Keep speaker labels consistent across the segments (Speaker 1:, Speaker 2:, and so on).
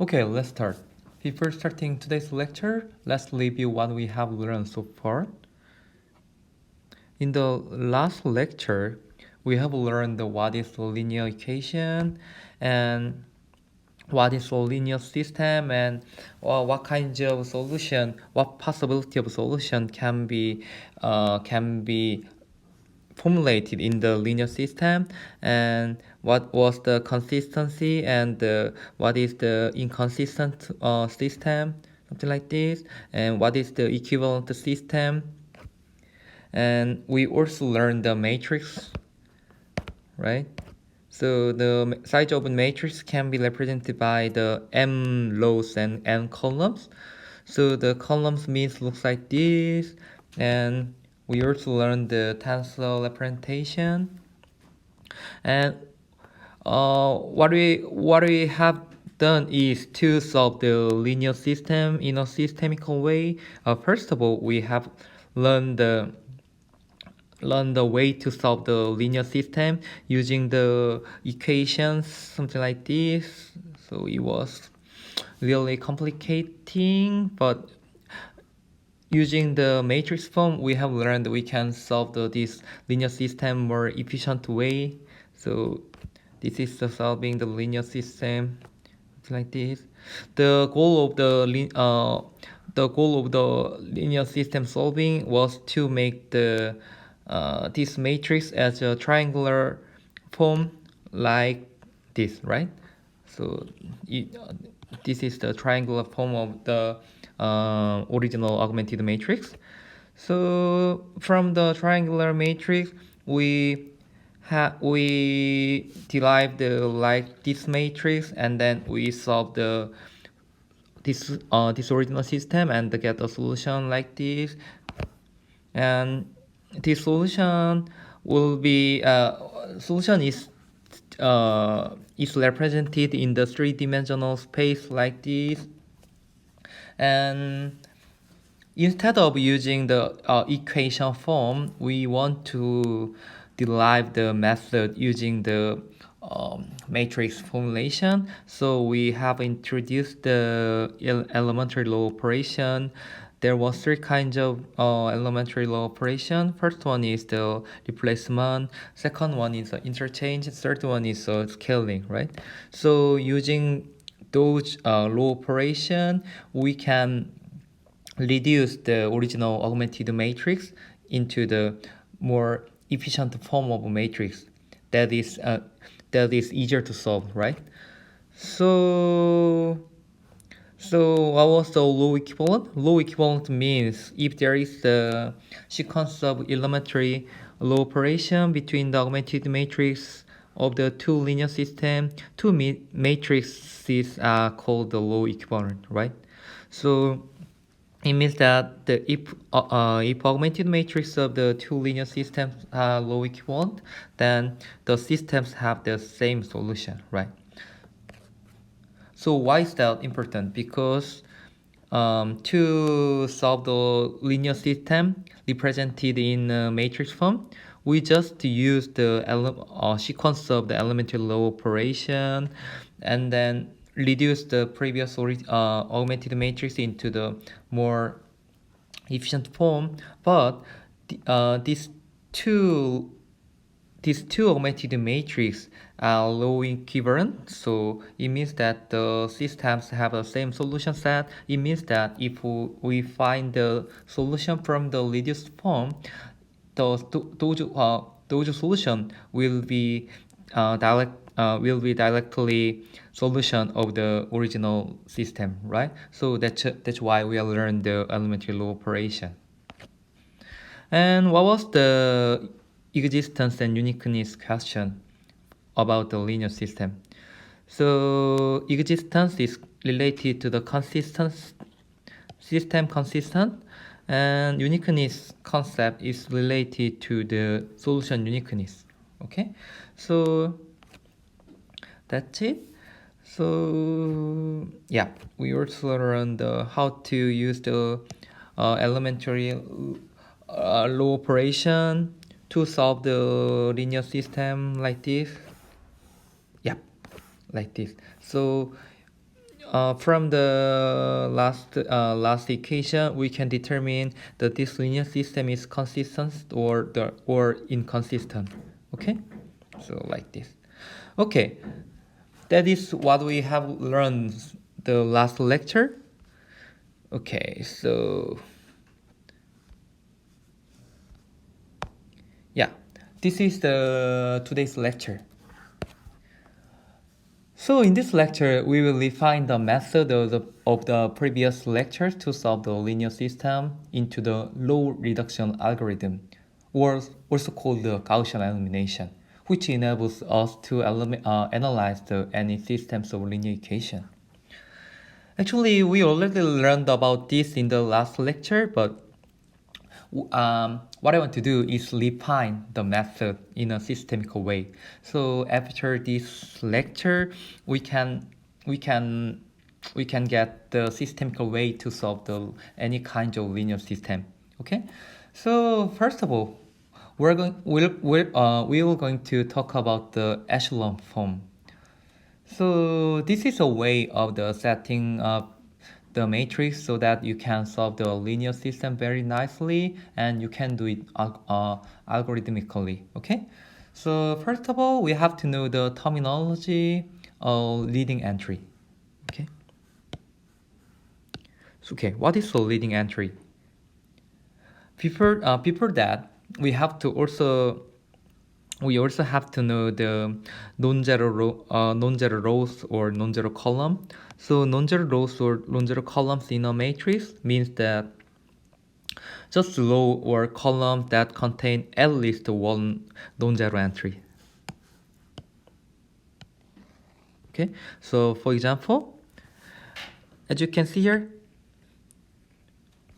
Speaker 1: Okay, let's start. Before starting today's lecture, let's review what we have learned so far. In the last lecture, we have learned what is a linear equation and what is a linear system and what kinds of solution, what possibility of solution can be formulated in the linear system, and what was the consistency and what is the inconsistent system, something like this, and what is the equivalent system. And we also learned the matrix, right? So the size of a matrix can be represented by the m rows and n columns. So the columns means looks like this, and we also learned the tensor representation. And what we have done is to solve the linear system in a systemical way. First of all, we have learned the way to solve the linear system using the equations, something like this. So it was really complicating, but using the matrix form, we have learned we can solve this linear system more efficient way. So this is solving the linear system, something like this. The goal of the linear system solving was to make this matrix as a triangular form like this, right? So this is the triangular form of the original augmented matrix. So from the triangular matrix, we derive the like this matrix, and then we solve this original system and get a solution like this. And this solution will be solution is represented in the three-dimensional space like this. And instead of using the equation form, we want to derive the method using the matrix formulation. So we have introduced the elementary law operation. There was three kinds of elementary law operation. First one is the replacement. Second one is the interchange. Third one is scaling, right? So using those law operation, we can reduce the original augmented matrix into the more efficient form of a matrix that is easier to solve, right? So what was the low equivalent? Low equivalent means if there is a sequence of elementary low operation between the augmented matrix of the two linear system, two matrices are called the low equivalent, right? So it means that if augmented matrix of the two linear systems are low equivalent, then the systems have the same solution, right? So why is that important? Because to solve the linear system represented in matrix form, we just use the sequence of the elementary law operation, and then reduce the previous augmented matrix into the more efficient form. But these two augmented matrix are low equivalent, so it means that the systems have the same solution set. It means that if we find the solution from the reduced form, those solution will be directly solution of the original system, right? So that's why we learned the elementary law operation. And what was the existence and uniqueness question about the linear system? So existence is related to the system consistent, and uniqueness concept is related to the solution uniqueness. Okay, so that's it. So yeah, we also learned how to use the elementary law operation to solve the linear system like this. Yeah, like this. So from the last equation, we can determine that this linear system is consistent or inconsistent. Okay, so like this. Okay, that is what we have learned the last lecture. Okay, so yeah, this is the today's lecture. So in this lecture, we will refine the method of the previous lectures to solve the linear system into the low reduction algorithm, or also called the Gaussian elimination, which enables us to analyze any systems of linear equation. Actually, we already learned about this in the last lecture, but what I want to do is refine the method in a systemic way. So after this lecture, we can get the systemic way to solve any kind of linear system. Okay. So first of all, we are going to talk about the Ashland form. So this is a way of the setting up the matrix so that you can solve the linear system very nicely and you can do it algorithmically. Okay. So first of all, we have to know the terminology of leading entry. Okay. So, okay, what is the leading entry? Before that, we also have to know the non-zero rows or non-zero column. So non-zero rows or non-zero columns in a matrix means that just row or column that contain at least one non-zero entry. Okay, so for example, as you can see here,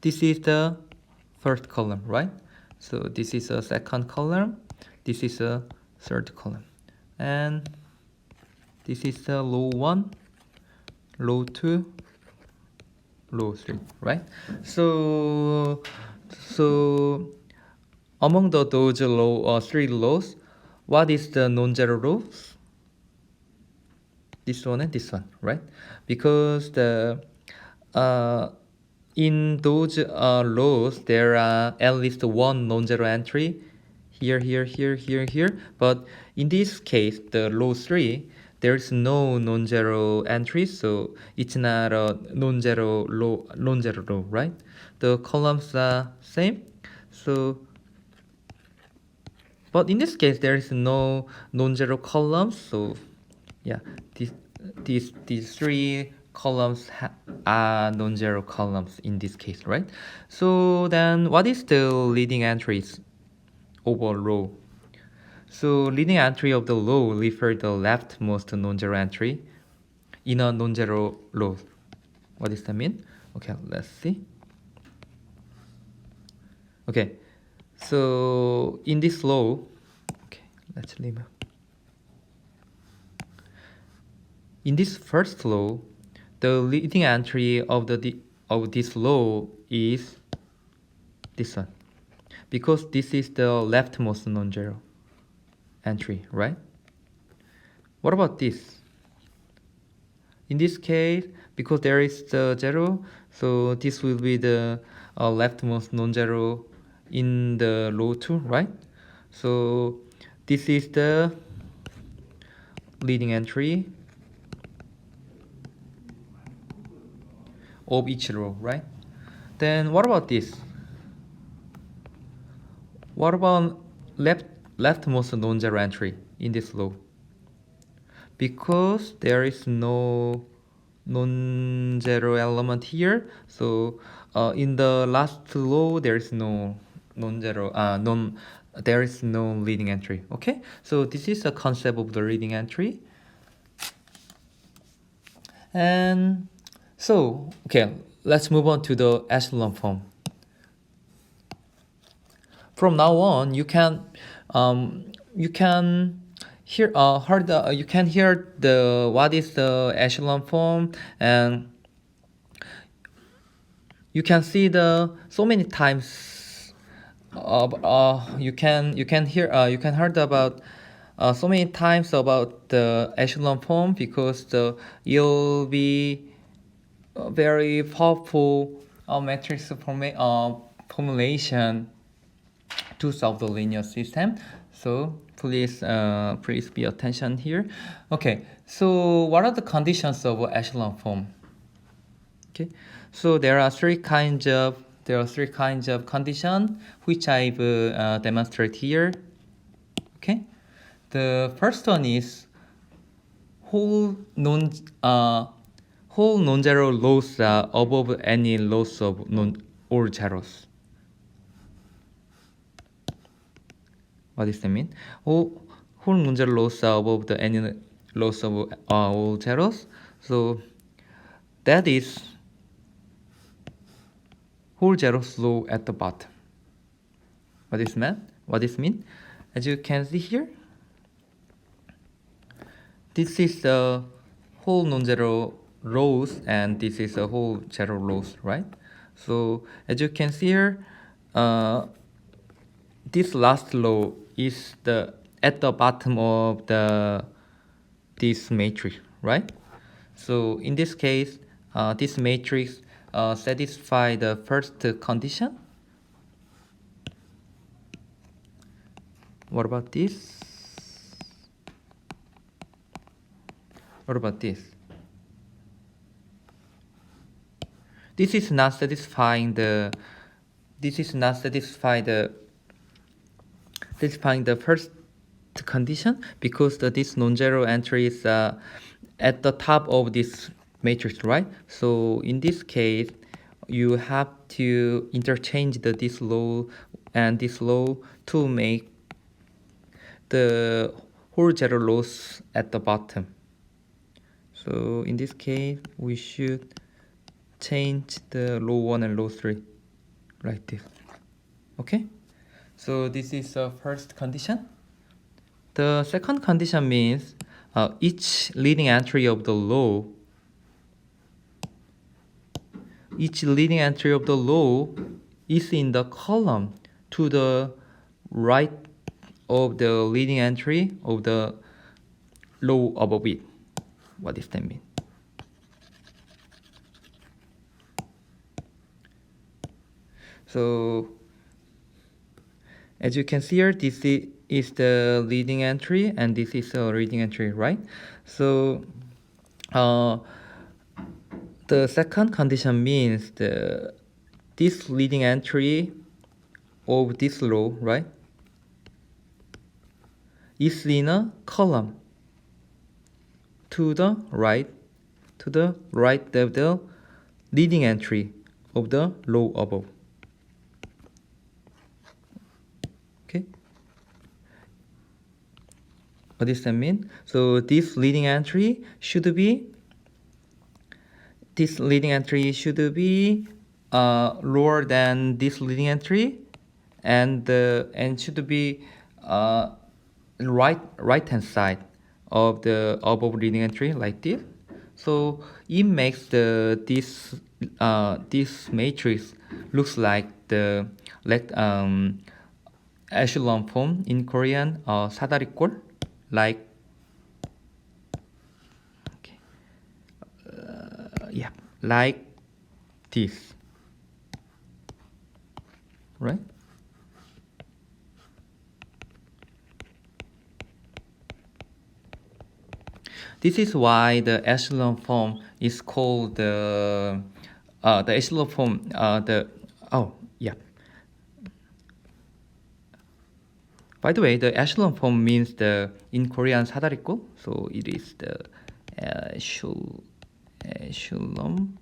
Speaker 1: this is the first column, right? So this is a second column, this is a third column, and this is the row 1, row 2, row 3, right? So among those three rows, what is the non-zero rows? This one and this one, right? Because in those rows there are at least one non-zero entry here, here. But in this case, the row 3, there is no non-zero entry, so it's not a non-zero row, right? The columns are same, so but in this case there is no non-zero columns, so yeah, these three columns are non-zero columns in this case, right? So then what is the leading entries over row? So leading entry of the row refer the leftmost non-zero entry in a non-zero row. What does that mean? Okay, let's see. Okay, so in this row, okay, let's remove. In this first row, the leading entry of this row is this one, because this is the leftmost non-zero entry, right? What about this? In this case, because there is the 0, so this will be the leftmost non-zero in the row 2, right? So this is the leading entry of each row, right? Then what about this? What about leftmost non-zero entry in this row? Because there is no non-zero element here, so in the last row there is no there is no leading entry. Okay, so this is the concept of the leading entry. And so okay, let's move on to the Ashland form. From now on, you can hear the what is the Ashland form, and you can see the so many times you can heard about so many times about the Ashland form, because you'll be very powerful matrix formulation to solve the linear system. So please pay attention here. Okay, so what are the conditions of echelon form? Okay, so there are three kinds of condition which I've demonstrated here. Okay, the first one is whole non-zero loss above any loss of all zeros. What does that mean? Whole non-zero loss above the any loss of all zeros. So that is whole zeros low at the bottom. What is mean? What is mean? As you can see here, this is the whole non-zero rows and this is a whole zero rows, right? So as you can see here, this last row is the at the bottom of this matrix, right? So in this case, this matrix satisfy the first condition. What about this? What about this? This is not satisfying the first condition because this non-zero entry is at the top of this matrix, right? So in this case, you have to interchange this row and this row to make the whole zero rows at the bottom. So in this case, we should change the row 1 and row 3 like this. Okay? So this is the first condition. The second condition means each leading entry of the row is in the column to the right of the leading entry of the row above it. What does that mean? So as you can see here, this is the leading entry and this is a leading entry, right? So the second condition means this leading entry of this row, right, is in a column to the right of the leading entry of the row above. Okay. What does that mean? So this leading entry should be lower than this leading entry, and should be right hand side of the above leading entry like this. So it makes this matrix looks like the echelon form in Korean, 사다리꼴, like like this, right? This is why the echelon form is called the echelon form. By the way, the echelon form means in Korean 사다리꼴, so it is the echelon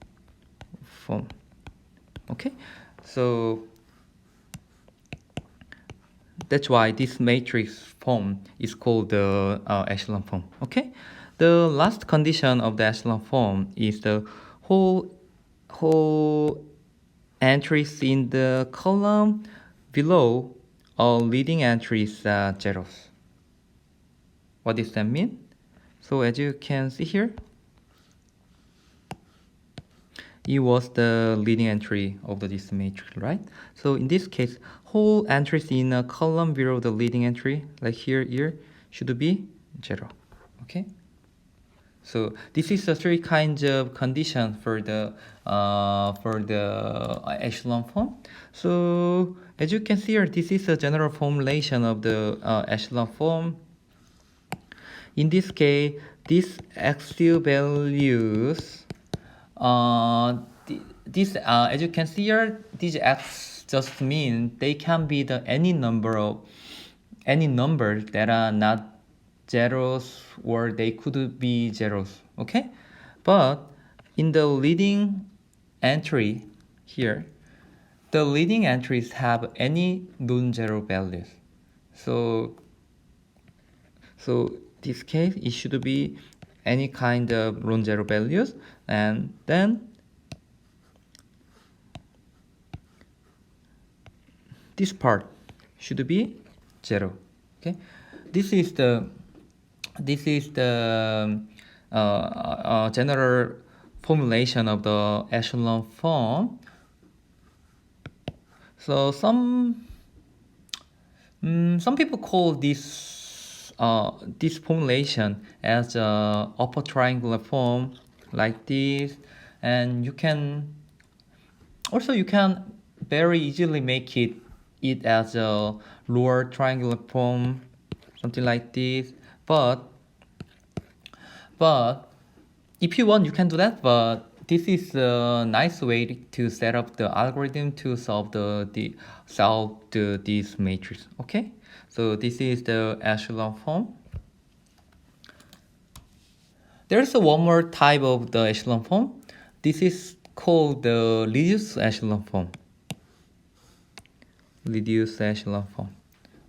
Speaker 1: form. Okay, so that's why this matrix form is called the echelon form. Okay, the last condition of the echelon form is the whole entries in the column below all leading entries zeros. What does that mean? So as you can see here, it was the leading entry of this matrix, right? So in this case, whole entries in a column below the leading entry, like here, should be 0. Okay? So this is the three kinds of condition for the echelon form. So as you can see here, this is a general formulation of the echelon form. In this case, these XU values, as you can see here, these X just mean they can be the any numbers that are not zeros, or they could be zeros, okay? But in the leading entry here, the leading entries have any non-zero values. So this case, it should be any kind of non-zero values, and then this part should be 0. Okay, this is the general formulation of the echelon form. So some people call this formulation as a upper triangular form like this, and you can very easily make it as a lower triangular form, something like this. But if you want, you can do that. But this is a nice way to set up the algorithm to solve this matrix. Okay, so this is the echelon form. There's one more type of the echelon form. This is called the reduced echelon form. Reduced echelon form.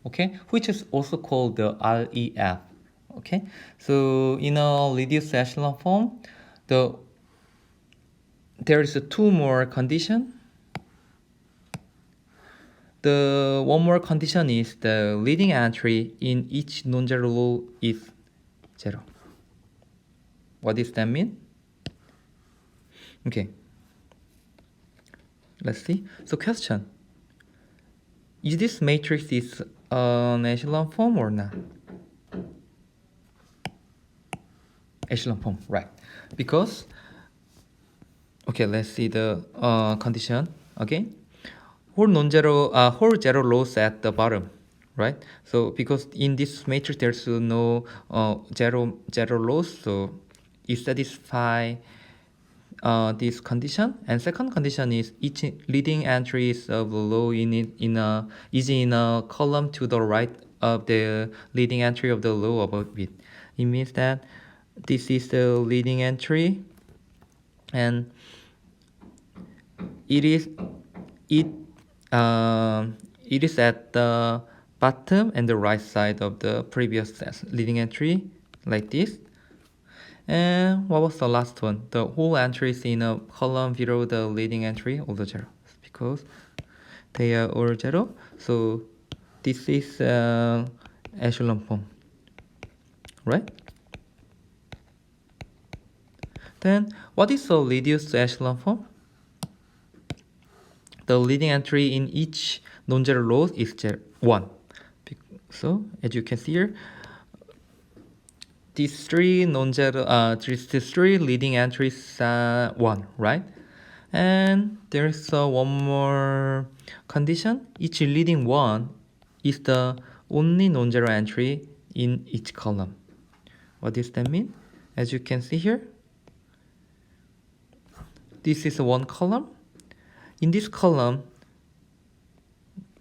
Speaker 1: Okay, which is also called the REF. Okay, so in a reduced echelon form, there is two more condition. The one more condition is the leading entry in each non-zero row is 0. What does that mean? Okay, let's see. So question: is this matrix is an echelon form or not? Echelon form, right? Because okay, let's see the condition again. Whole zero rows at the bottom, right? So because in this matrix there's no zero rows, so it satisfy this condition. And second condition is each leading entries of the row is in a column to the right of the leading entry of the row above it. It means that this is the leading entry, and it is at the bottom and the right side of the previous leading entry, like this. And what was the last one? The whole entry is in a column below the leading entry, all the zeros, because they are all zero. So this is echelon form, right? Then what is the reduced echelon form? The leading entry in each non-zero row is 1. So as you can see here, these three leading entries are 1, right? And there's one more condition. Each leading 1 is the only non-zero entry in each column. What does that mean? As you can see here, this is one column. In this column,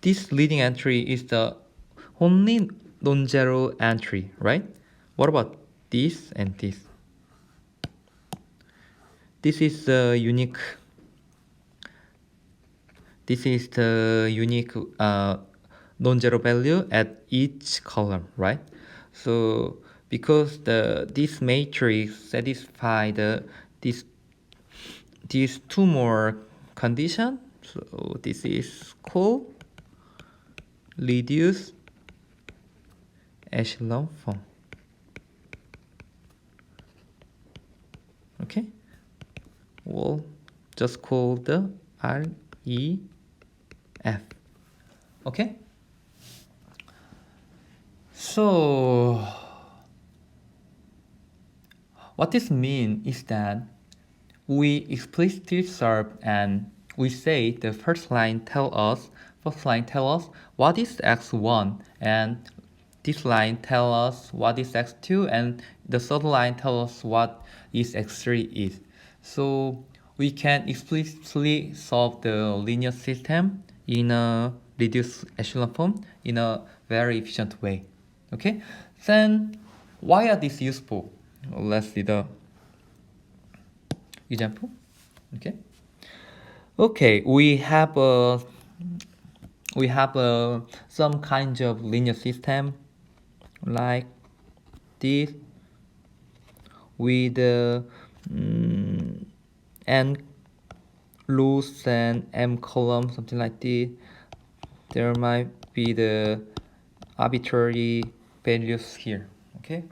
Speaker 1: this leading entry is the only non-zero entry, right? What about this and this? This is the unique. This is the unique non-zero value at each column, right? So because this matrix satisfy these two more conditions, so this is called reduced echelon form. Okay, we'll just call the REF. Okay, so What this means is that we explicitly solve and we say the first line tell us what is x1 and this line tell us what is x2 and the third line tell us what is x3 is. So we can explicitly solve the linear system in a reduced echelon form in a very efficient way. Okay, then why are these useful? Let's see the example. Okay, we have some kind of linear system like this with n rows and m columns, something like this. There might be the arbitrary values here. Okay.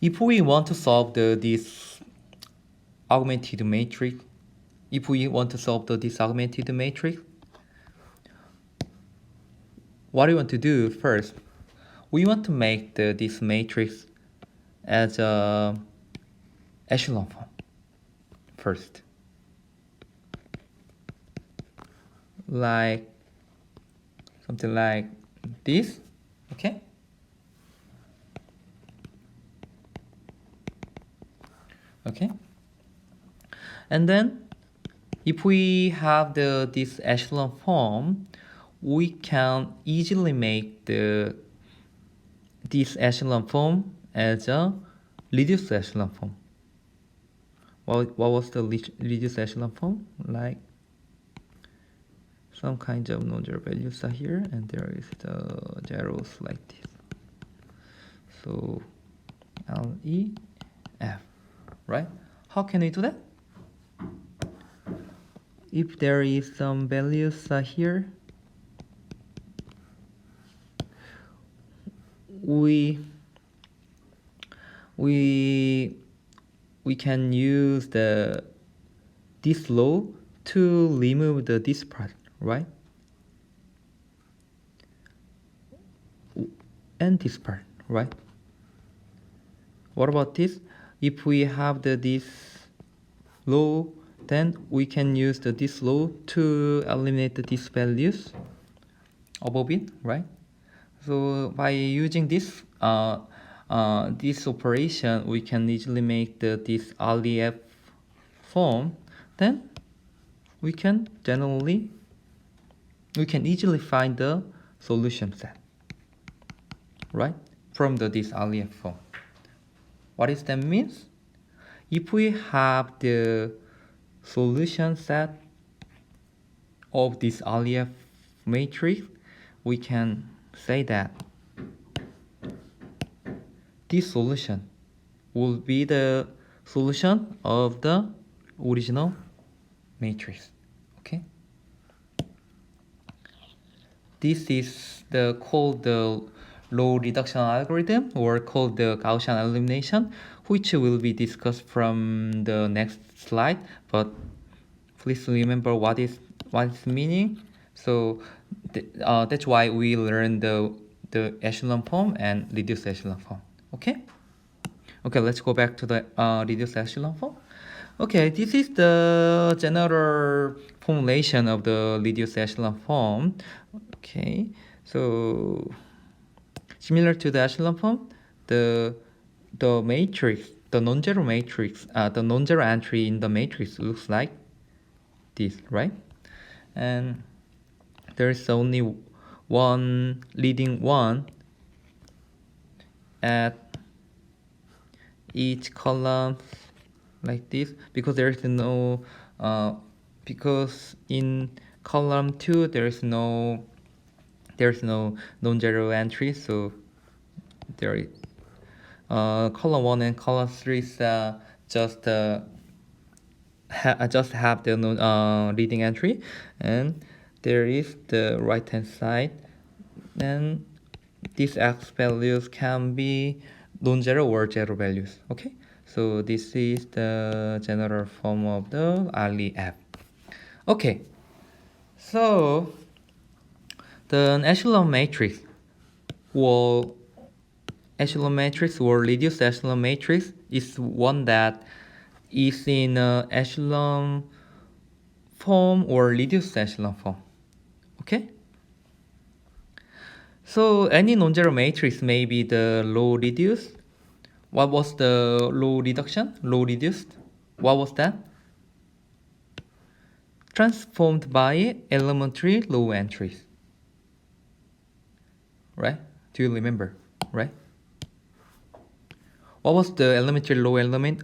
Speaker 1: If we want to solve this augmented matrix, what do you want to do first? We want to make this matrix as a echelon form first, like something like this. Okay. Okay. And then if we have this echelon form, we can easily make this echelon form as a reduced echelon form. What was the reduced echelon form? Like some kind of non-zero values are here, and there is the zeros like this. So LEF, right? How can we do that? If there is some values here, we can use this law to remove this part, right? And this part, right? What about this? If we have this law, then we can use this law to eliminate these values above it, right? So by using this operation, we can easily make this REF form. Then we can easily find the solution set, right? From this REF form. What does that mean? If we have the solution set of this REF matrix, we can say that this solution will be the solution of the original matrix. Okay. This is called the row reduction algorithm, or called the Gaussian elimination, which will be discussed from the next slide. But please remember what is meaning. So that's why we learn the echelon form and reduced echelon form. Okay. Okay, let's go back to the reduced echelon form. Okay, this is the general formulation of the reduced echelon form. Okay, so similar to the echelon form, the matrix, the non-zero matrix, the non-zero entry in the matrix looks like this, right? And there is only one leading one at each column like this, because there is no because in column 2 there is no non-zero entry, so there is column 1 and column 3 is just have the leading entry, and there is the right hand side, and these x values can be non-zero or zero values. Okay, so this is the general form of the REF. Okay, so the echelon matrix will echelon matrix or reduced echelon matrix is one that is in echelon form or reduced echelon form. Okay? So any non-zero matrix may be the low reduced. What was the low reduction? Low reduced? What was that? Transformed by elementary low entries. Right? Do you remember? Right? What was the elementary low eliminant?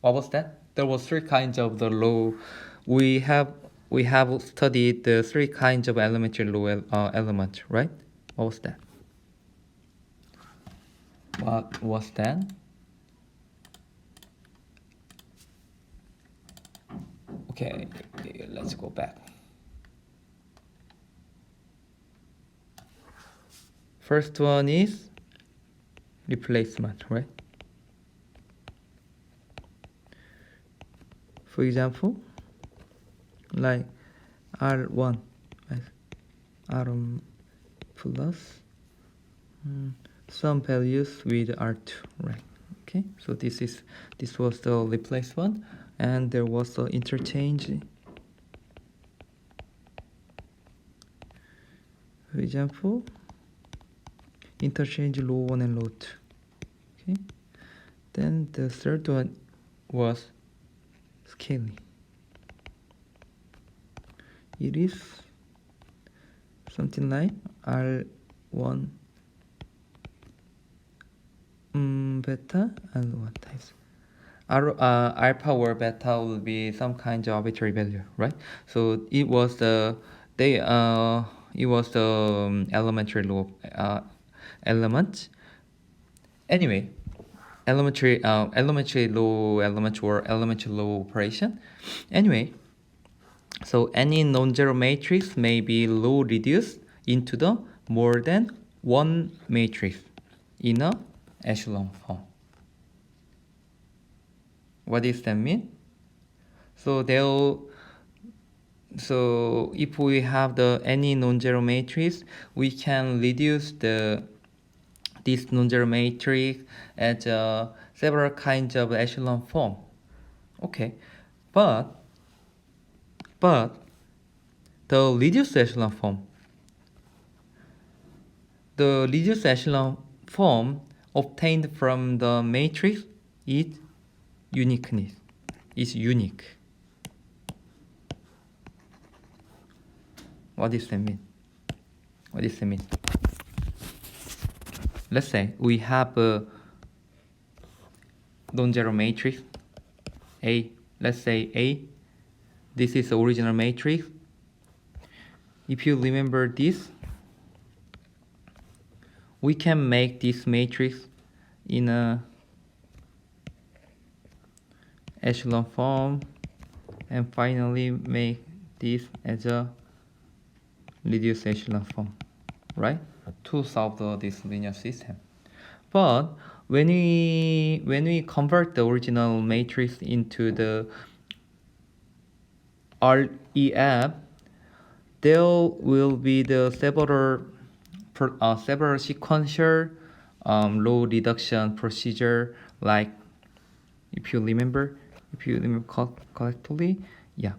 Speaker 1: What was that? There was three kinds of the low. We have studied the three kinds of elementary low element, right? What was that? What was that? Okay, let's go back. First one is replacement, right? For example, like R1 R1 plus some values with R2, right? Okay, so this was the replace one, and there was the interchange. For example, interchange low 1 and low 2. Okay, then the third one was scaling. It is something like R1 beta and 1 times R power beta will be some kind of arbitrary value, right? So it was the elementary law element. Anyway, elementary law operation. Anyway, so any non-zero matrix may be low reduced into the more than one matrix in a echelon form. What does that mean? So if we have any non-zero matrix, we can reduce this non-zero matrix as several kinds of echelon form. Okay, but the reduced echelon form obtained from the matrix is uniqueness. Is unique. What does that mean? Let's say we have a non-zero matrix A. Let's say A. This is the original matrix. If you remember this, we can make this matrix in a echelon form and finally make this as a reduced echelon form, right? To solve this linear system. But when we convert the original matrix into the REF, there will be the several sequential low reduction procedure, like if you remember correctly, yeah,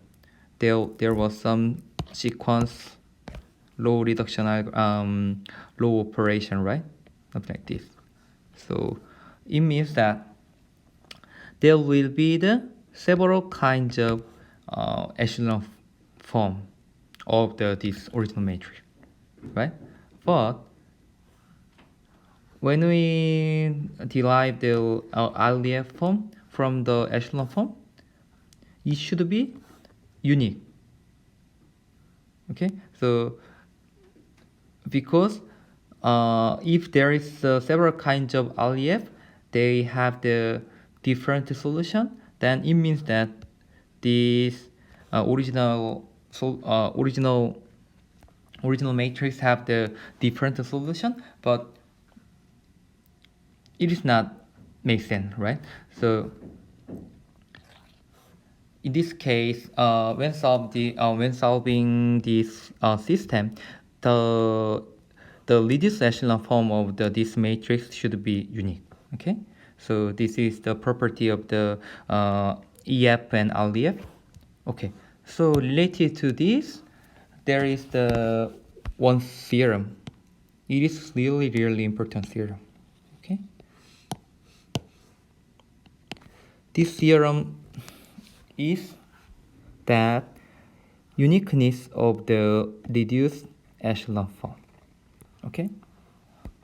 Speaker 1: there was some sequence low reduction low operation, right? Something like this. So it means that there will be the several kinds of echelon form of this original matrix, right? But when we derive the RDF form from the echelon form, it should be unique. Okay, so because if there is several kinds of REF, they have the different solution, then it means that this original matrix have the different solution, but it is not make sense, right? So in this case, when solving this system, the reduced echelon form of this matrix should be unique. Okay, so this is the property of the EF and REF. Okay, so related to this, there is the one theorem. It is really important theorem. Okay, this theorem is that uniqueness of the reduced echelon form. Okay,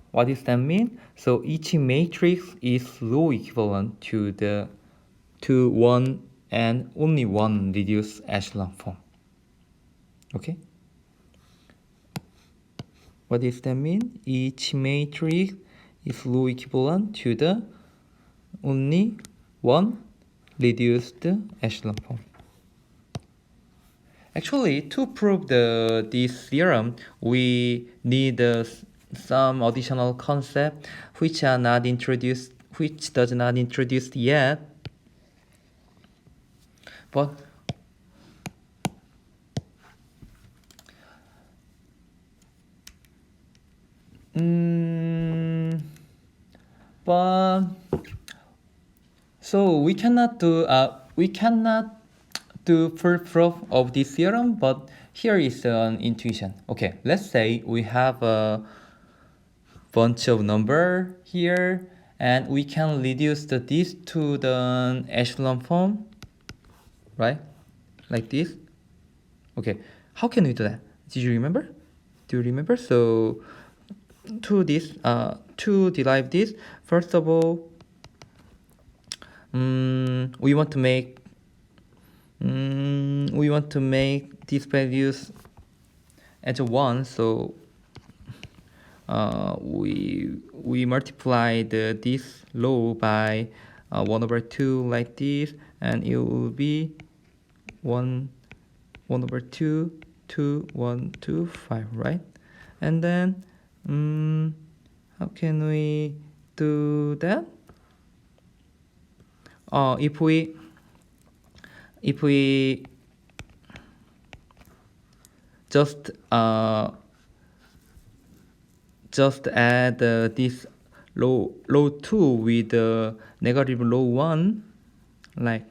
Speaker 1: what does that mean? So each matrix is row equivalent to one and only one reduced echelon form. Okay, what does that mean? Each matrix is row equivalent to the only one reduced echelon form. Actually, to prove this theorem, we need some additional concept which does not introduced yet. But so we cannot do full proof of this theorem, but here is an intuition. Okay, let's say we have a bunch of number here, and we can reduce this to the echelon form, right? Like this. Okay, how can we do that? Did you remember? Do you remember? So to derive this, first of all, we want to make these values as a 1, so we multiply this row by 1/2 like this, and it will be 1/2 to 1 to 5, right? And then how can we do that? If we just add this row 2 with negative row 1, like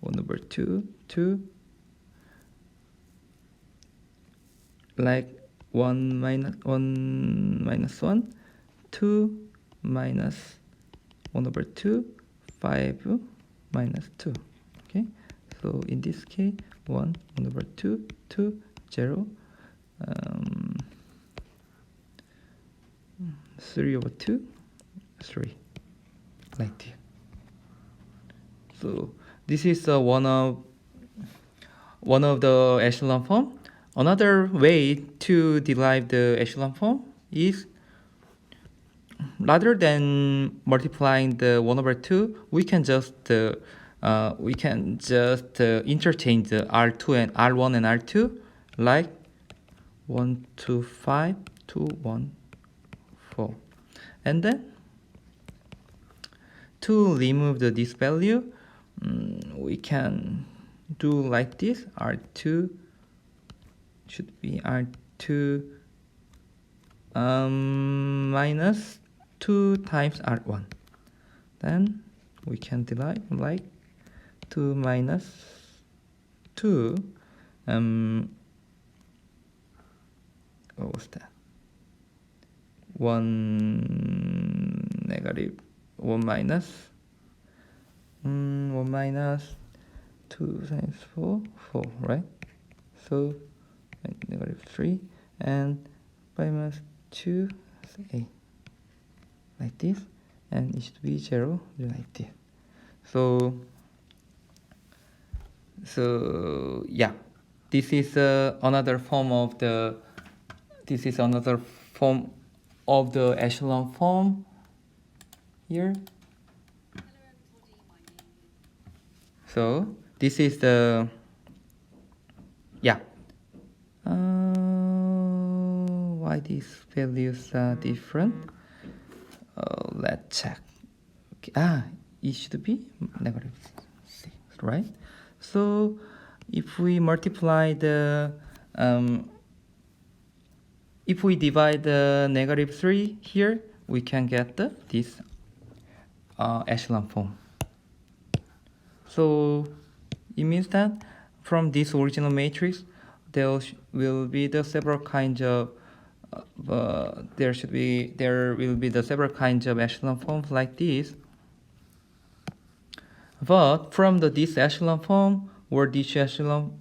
Speaker 1: 1/2 to like 1 minus 1 2 minus 1/2 5 minus 2. Okay, so in this case 1/2 to 0, 3/2 3, like this. So this is one of the echelon form. Another way to derive the echelon form is, rather than multiplying the 1/2, we can just interchange the R2 and R1 and R2, like 1 to 5 to 1 4, and then to remove this value, we can do like this. R2 should be R2 minus 2 times R1. Then we can derive like 2 minus 2. What was that? 1 negative 1 minus 1 minus 2 times 4, right? So negative 3, and 5 minus 2 is 8, like this, and it should be 0 like this. So yeah, this is another form of the echelon form here. So this is the, yeah. Why these values are different? Let's check. Okay. It should be negative 6, right? So if we multiply the if we divide the negative 3 here, we can get this echelon form. So it means that from this original matrix, there will be the several kinds of there will be the several kinds of echelon forms like this. But from this echelon form or this echelon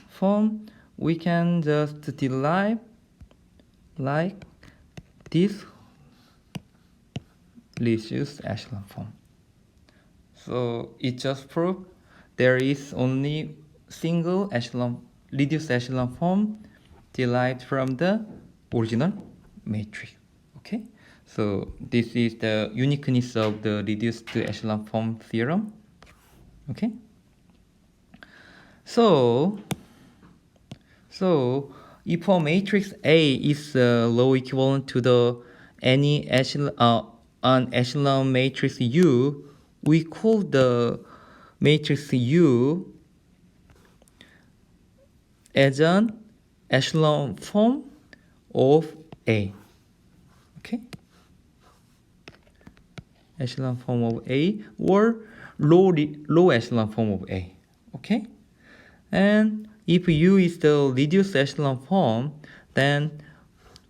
Speaker 1: form, we can just derive like this reduced echelon form. So it just proves there is only single reduced echelon form derived from the original matrix. Okay, so this is the uniqueness of the reduced echelon form theorem. Okay, so if a matrix A is a row equivalent to the any echelon an echelon matrix U, we call the matrix U as an echelon form of A. Okay, echelon form of A or low echelon form of A. Okay, and if U is the reduced echelon form, then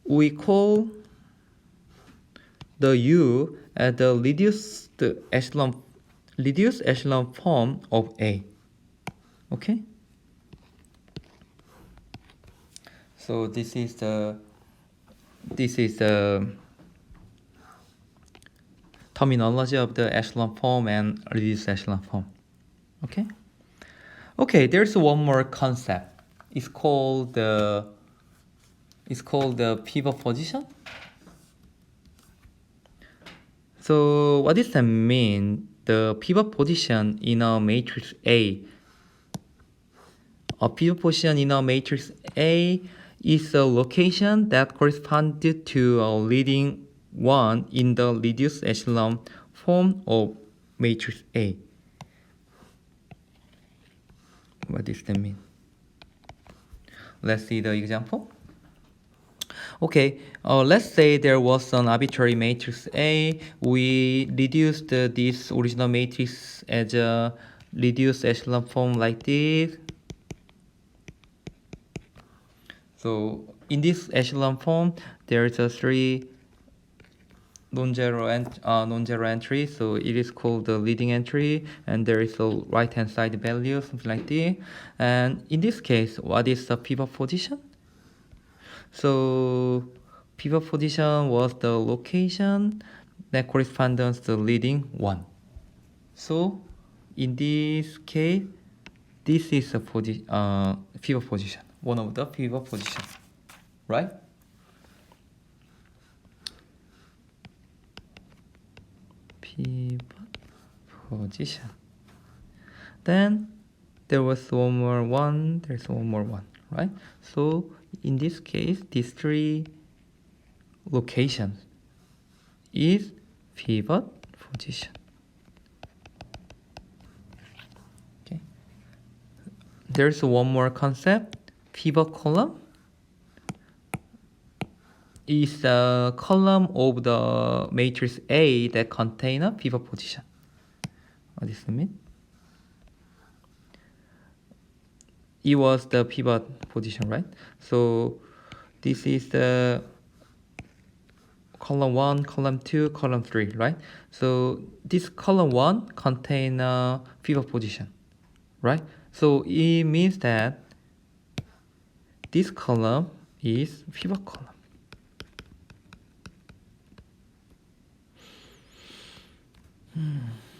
Speaker 1: we call the U as the reduced echelon form of A. Okay. So this is the terminology of the echelon form and reduced echelon form. Okay. Okay. There's one more concept. It's called the pivot position. So what does that mean? The pivot position in a matrix A. A pivot position in a matrix A is a location that corresponds to a leading one in the reduced echelon form of matrix A. What does that mean? Let's see the example. Okay, let's say there was an arbitrary matrix A. We reduced this original matrix as a reduced echelon form like this. So in this echelon form, there is a 3 non-zero entry, so it is called the leading entry, and there is a right-hand side value, something like this. And in this case, what is the pivot position? So pivot position was the location that corresponds to the leading one. So in this case, this is a pivot position, one of the pivot positions, right? Pivot position. Then there was one more one, there's one more one, right? So in this case, these 3 locations is pivot position. Okay. There's one more concept, pivot column. Is a column of the matrix A that contain a pivot position. What does it mean? It was the pivot position, right? So this is the column 1, column 2, column 3, right? So this column 1 contain a pivot position, right? So it means that this column is pivot column.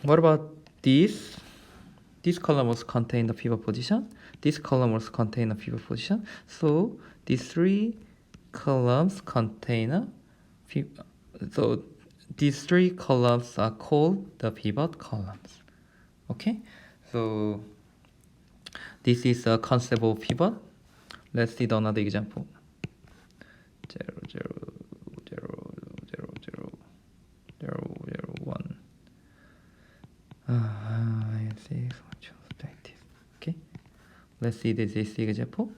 Speaker 1: What about this? This column also contain the pivot position. This column also contain a pivot position. So these 3 columns contain a pivot. So these 3 columns are called the pivot columns. Okay. So this is a concept of pivot. Let's see another example. 0, 0, 0, 0, 0, 0, 0, 1. Okay, let's see this example.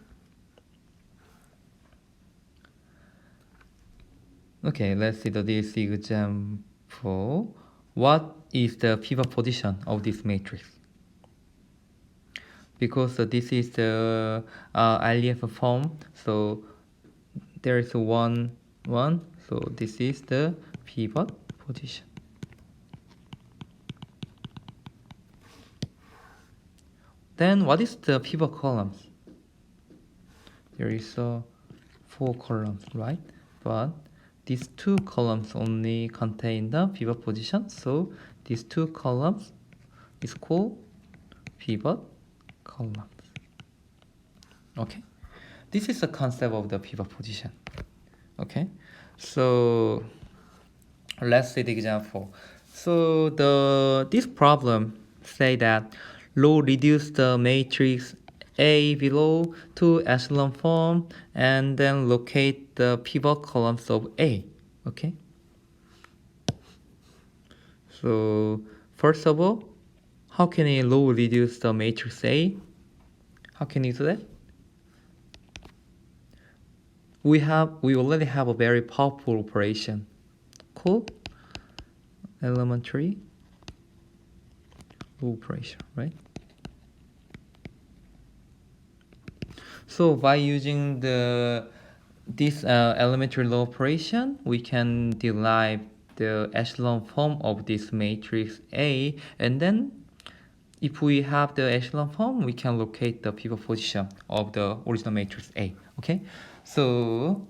Speaker 1: Okay, let's see this example. What is the pivot position of this matrix? Because this is the LEF form, so there is one, so this is the pivot position. Then what is the pivot columns? There is 4 columns, right? But these 2 columns only contain the pivot position, so these 2 columns is called pivot columns. Okay, this is the concept of the pivot position. Okay, so let's see the example. So this problem say that row reduce the matrix A below to echelon form and then locate the pivot columns of A. Okay. So first of all, how can a row reduce the matrix A? How can you do that? We already have a very powerful operation called elementary operation, right? So by using this elementary law operation, we can derive the echelon form of this matrix A, and then if we have the echelon form, we can locate the pivot position of the original matrix A. Okay, so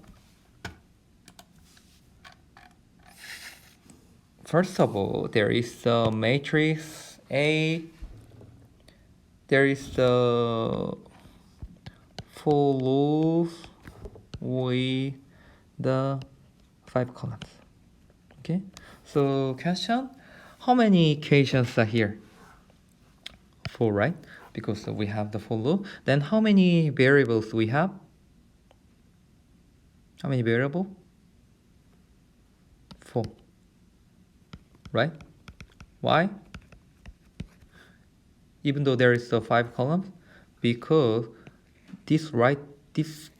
Speaker 1: first of all, there is the matrix A. There is the 4 rows with the 5 columns. Okay, so question, how many equations are here? 4, right? Because we have the 4 row. Then how many variables we have? How many variables? 4, right? Why? Even though there is 5 columns, because these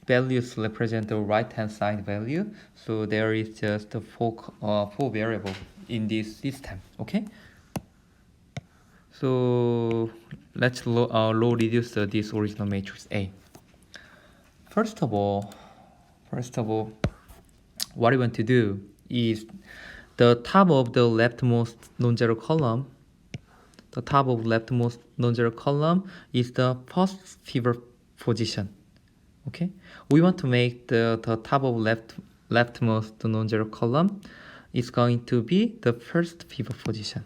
Speaker 1: values represent the right hand side value, so there is just 4 variables in this system. Okay, so let's row reduce this original matrix A. First of all, what we want to do is the top of the leftmost non-zero column. The top of leftmost non-zero column is the first pivot position. Okay, we want to make the top of leftmost non-zero column is going to be the first pivot position.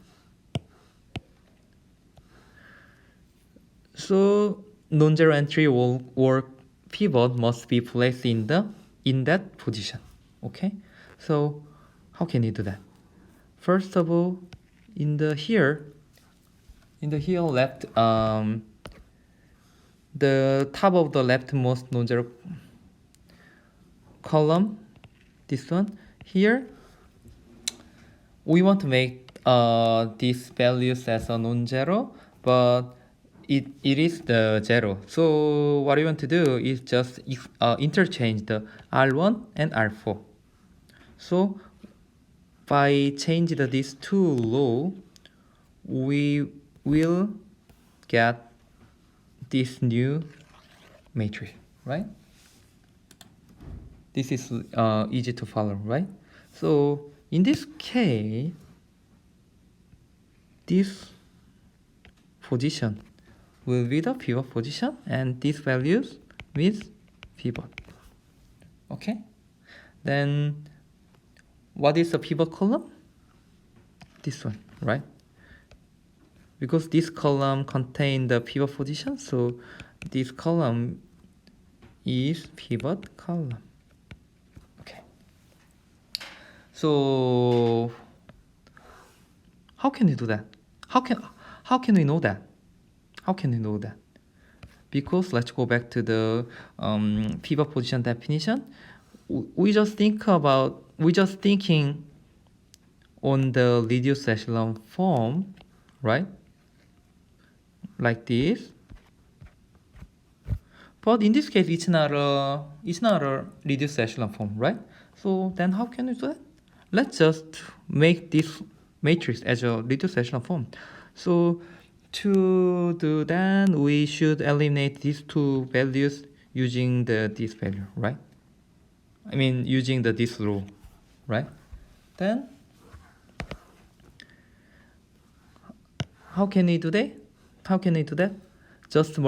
Speaker 1: So non-zero entry or pivot must be placed in that position. Okay, so how can you do that? First of all, in the here left, the top of the leftmost non-zero column, this one here, we want to make these values as a non-zero, but it is the 0. So what we want to do is just interchange the R1 and R4. So by changing these 2 rows, we will get this new matrix, right? This is easy to follow, right? So in this case, this position will be the pivot position, and these values with pivot. Okay, then what is the pivot column? This one, right? Because this column contains the pivot position, so this column is pivot column. Okay, so how can we do that? How can we know that? How can we know that? Because let's go back to the pivot position definition. We just thinking on the reduced echelon form, right? Like this. But in this case, it's not a reduced echelon form, right? So then how can we do that? Let's just make this matrix as a reduced echelon form. So to do that, we should eliminate these two values using this value, right? I mean using this rule, right? Then how can we do that? How can we do that? Just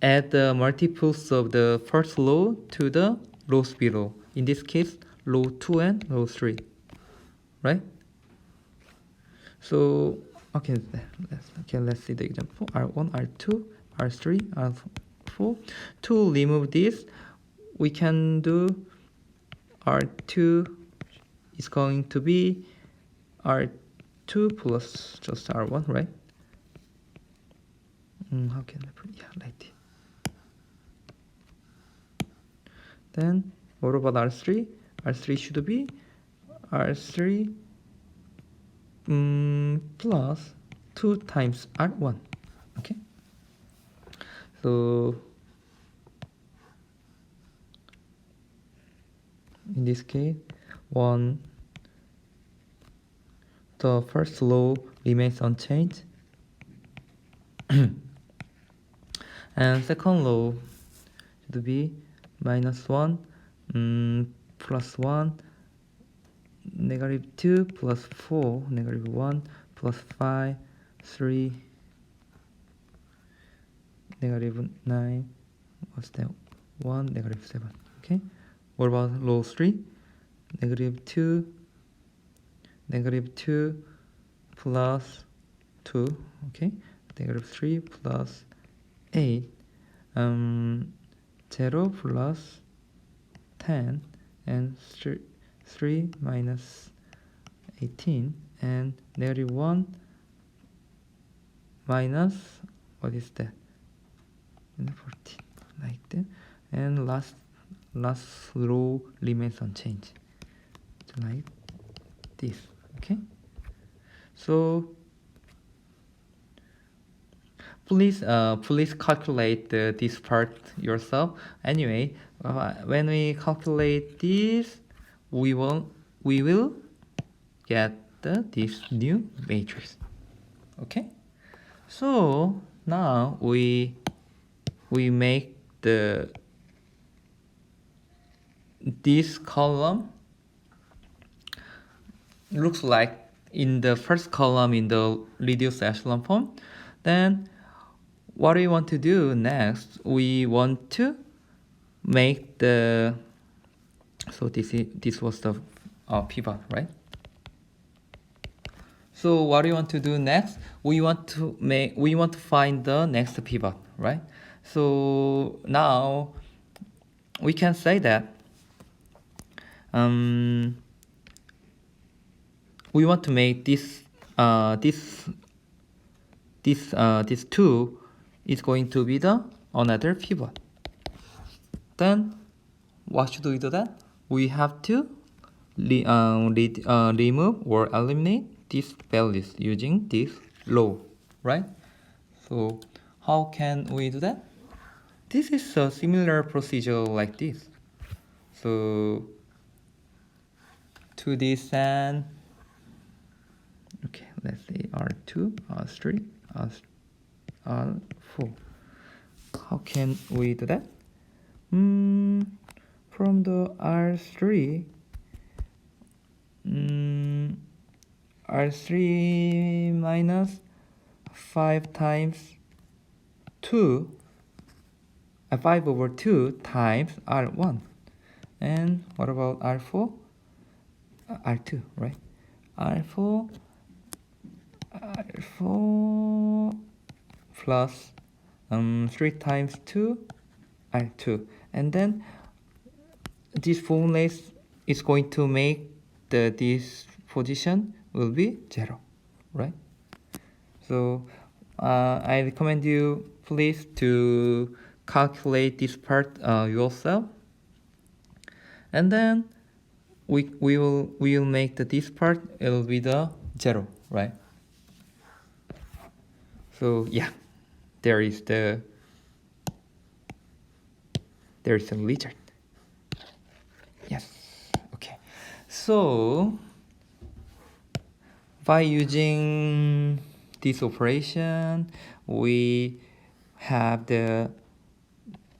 Speaker 1: add the multiples of the first row to the rows below. In this case, row 2 and row 3, right? So let's see the example. R1, R2, R3, R4. To remove this, we can do R2 is going to be R2 plus just R1, right? How can I put like this? Then what about R3? R3 should be R3 plus 2 times R1. Okay. So in this case, the first row remains unchanged, and second row should be -1, +1, -2 plus 4, -1 plus 5, 3, -9, what's that? 1, -7. Okay. What about row 3? -2, -2 plus 2. Okay. -3 plus 8. 0 plus 10 and 3 minus 18 and -1 minus what is that? 14 like that, and last row remains unchanged like this. Okay, so please calculate this part yourself. Anyway, when we calculate this, we will get this new matrix. Okay, so now we make this column looks like in the first column in the reduced echelon form. Then what we want to do next, we want to make so this was the pivot, right? So what we want to do next, we want to find the next pivot, right? So now we can say that we want to make this 2 is going to be the another pivot. Then what should we do that? We have to remove or eliminate these values using this law, right? So how can we do that? This is a similar procedure like this. So to this and okay, let's say R2, R3, R4. How can we do that? From the R3, R3 minus 5 times 2, 5 over 2 times R1. And what about R4? R2, right? R4 plus 3 times 2 R2, and then this formulation is going to make this position will be 0, right? So I recommend you please to calculate this part yourself, and then we will make this part, it will be the 0, right? So yeah, there is a result. Yes. Okay. So by using this operation, we have this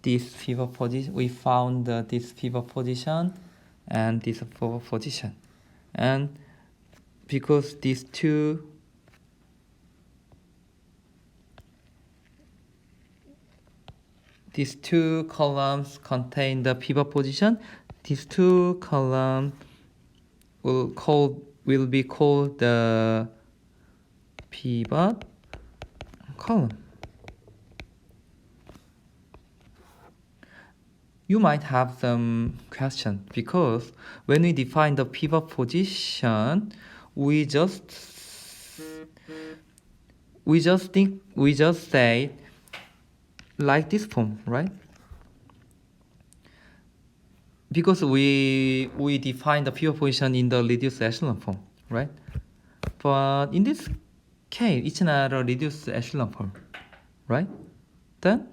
Speaker 1: pivot position. We found this pivot position and this pivot position, and because these two columns contain the pivot position, these two columns will be called the pivot column. You might have some question because when we define the pivot position, we just say like this form, right? Because we define the pivot position in the reduced echelon form, right? But in this case, it's not a reduced echelon form, right? Then,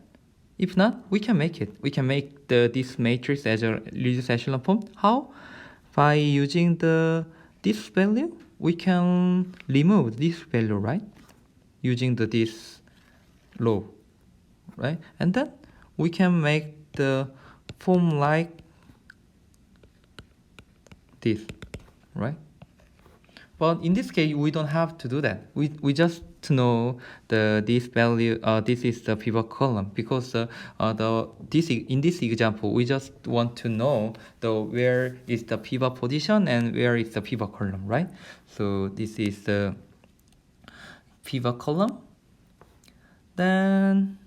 Speaker 1: if not, we can make it. We can make this matrix as a reduced echelon form. How? By using this value, we can remove this value, right? Using this row, right? And then we can make the form like this, right? But in this case, we don't have to do that. We just know this value. This is the pivot column because in this example, we just want to know where is the pivot position and where is the pivot column, right? So this is the pivot column. Then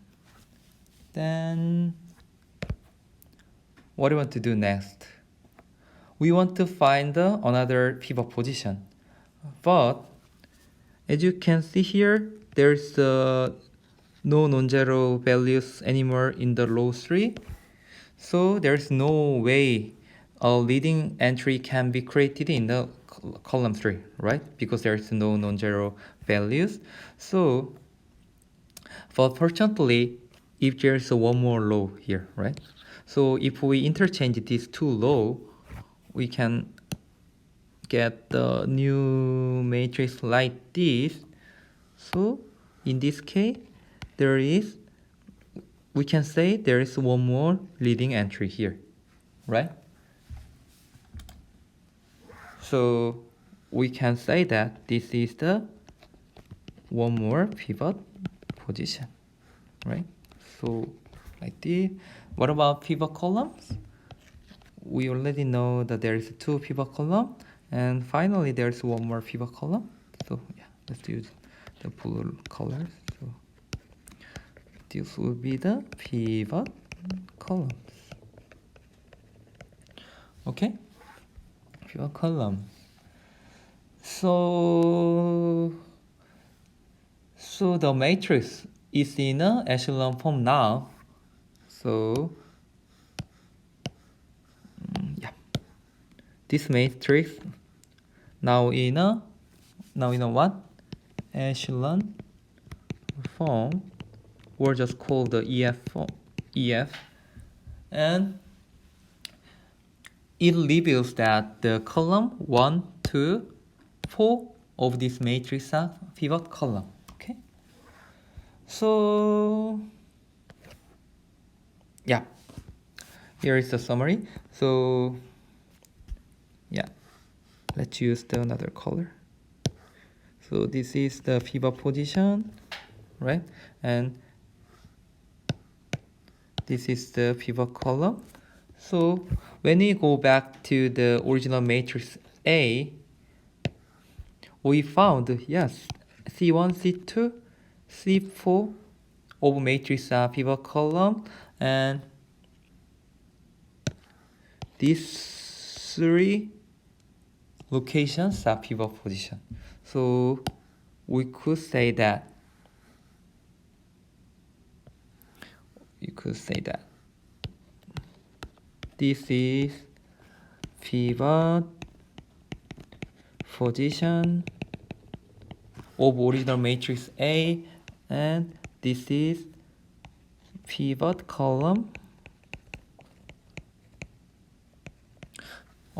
Speaker 1: what do we want to do next? We want to find another pivot position. But as you can see here, there's no non-zero values anymore in the row 3. So there's no way a leading entry can be created in the column 3, right? Because there's no non-zero values. So, but fortunately, if there's one more row here, right? So if we interchange these two rows, we can get the new matrix like this. So in this case, we can say there is one more leading entry here, right? So we can say that this is the one more pivot position, right? So like this. What about pivot columns? We already know that there is two pivot column, and finally there's one more pivot column. So yeah, let's use the blue colors. So this will be the pivot columns. Okay, pivot column. So the matrix is in a echelon form now. So yeah, this matrix now in a what? Echelon form, or just call the EF form, EF, and it reveals that the column 1, 2, 4 of this matrix are pivot column. Okay, so yeah, here is the summary. So yeah, let's use another color. So this is the pivot position, right? And this is the pivot column. So when we go back to the original matrix A, we found, yes, C1, C2, C4 of matrix are pivot column, and these 3 locations are pivot position. So we could say that this is pivot position of original matrix A, and this is pivot column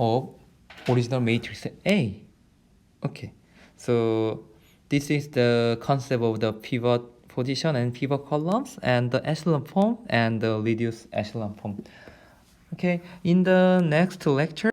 Speaker 1: of original matrix A. Okay, so this is the concept of the pivot position and pivot columns and the echelon form and the reduced echelon form. Okay, in the next lecture,